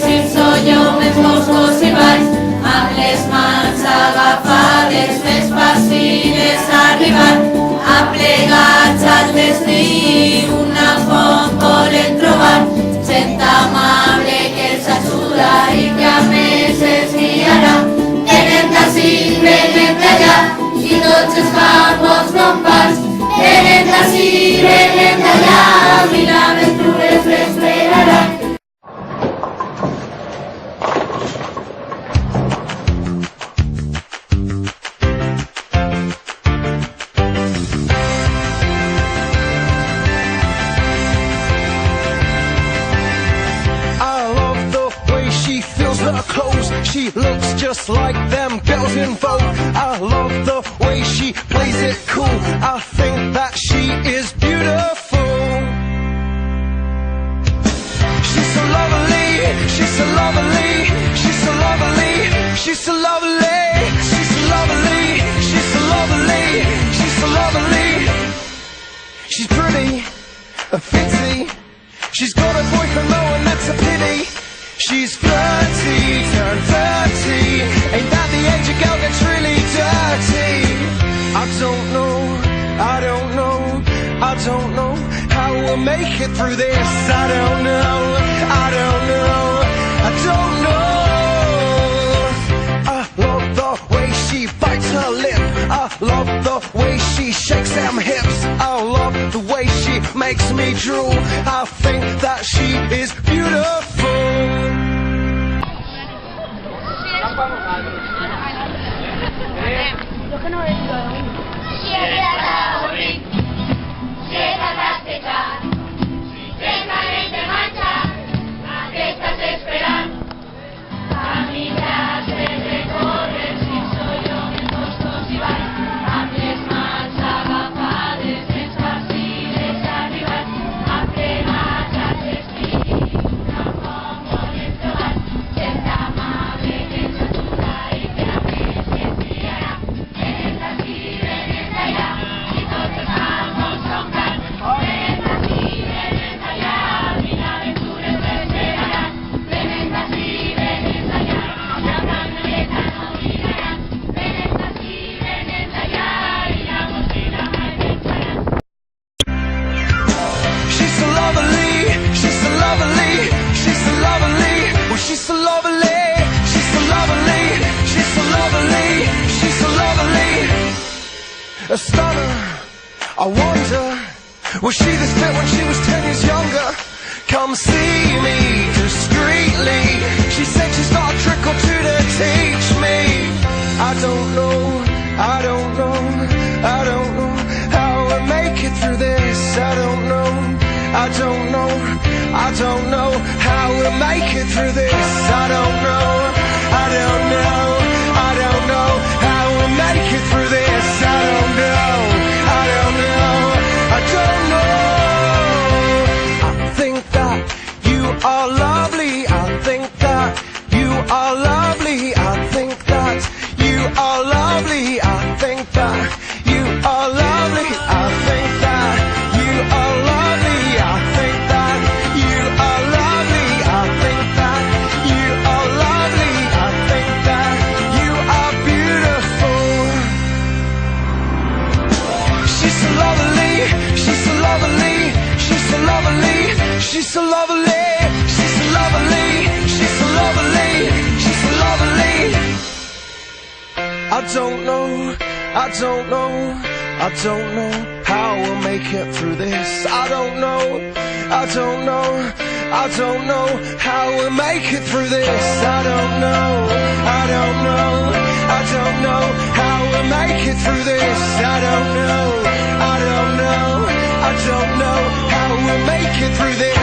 si sogno més boscos i valls, amb les mans agafades, més fàcils arribar, aplegats al destí, una font volen trobar, gent amable que els ajuda i que a més els guiarà. Venen d'ací, venen d'allà, i tots els campos no pas. Venen d'ací, venen d'allà, i l'aventura els esperarà. Her clothes, she looks just like them girls in Vogue. I love the way she plays it cool. I think that she is beautiful. She's so lovely, she's so lovely, she's so lovely, she's so lovely, she's so lovely, she's so lovely, she's so lovely. She's pretty, fitzy, she's got a boyfriend though and that's a pity. She's flirty, turned 30. Ain't that the age a girl gets really dirty? I don't know, I don't know, I don't know how we'll make it through this. I don't know, I don't know, I don't know. I love the way she bites her lip. I love the way she shakes them hips. I love the way she makes me drool. I think that she is beautiful. A stunner, I wonder, was she this fit when she was 10 years younger? Come see me discreetly. She said she's got a trick or two to teach me. I don't know, I don't know, I don't know how we'll make it through this. I don't know, I don't know, I don't know how we'll make it through this. I don't know, I don't know, I don't know how we'll make it through this. I don't know, I don't know, I don't know. I think that you are lovely. I think that you are lovely. I think that you are lovely. I think that you are lovely. I think that you are lovely. I think that you are lovely. I think that you are lovely. I think that you are beautiful. She's so lovely. She's so lovely. She's so lovely. She's so lovely. She's so lovely. She's so lovely. She's so lovely. I don't know, I don't know, I don't know how we'll make it through this. I don't know, I don't know, I don't know how we'll make it through this. I don't know, I don't know, I don't know how we'll make it through this. I don't know, I don't know, I don't know how we'll make it through this.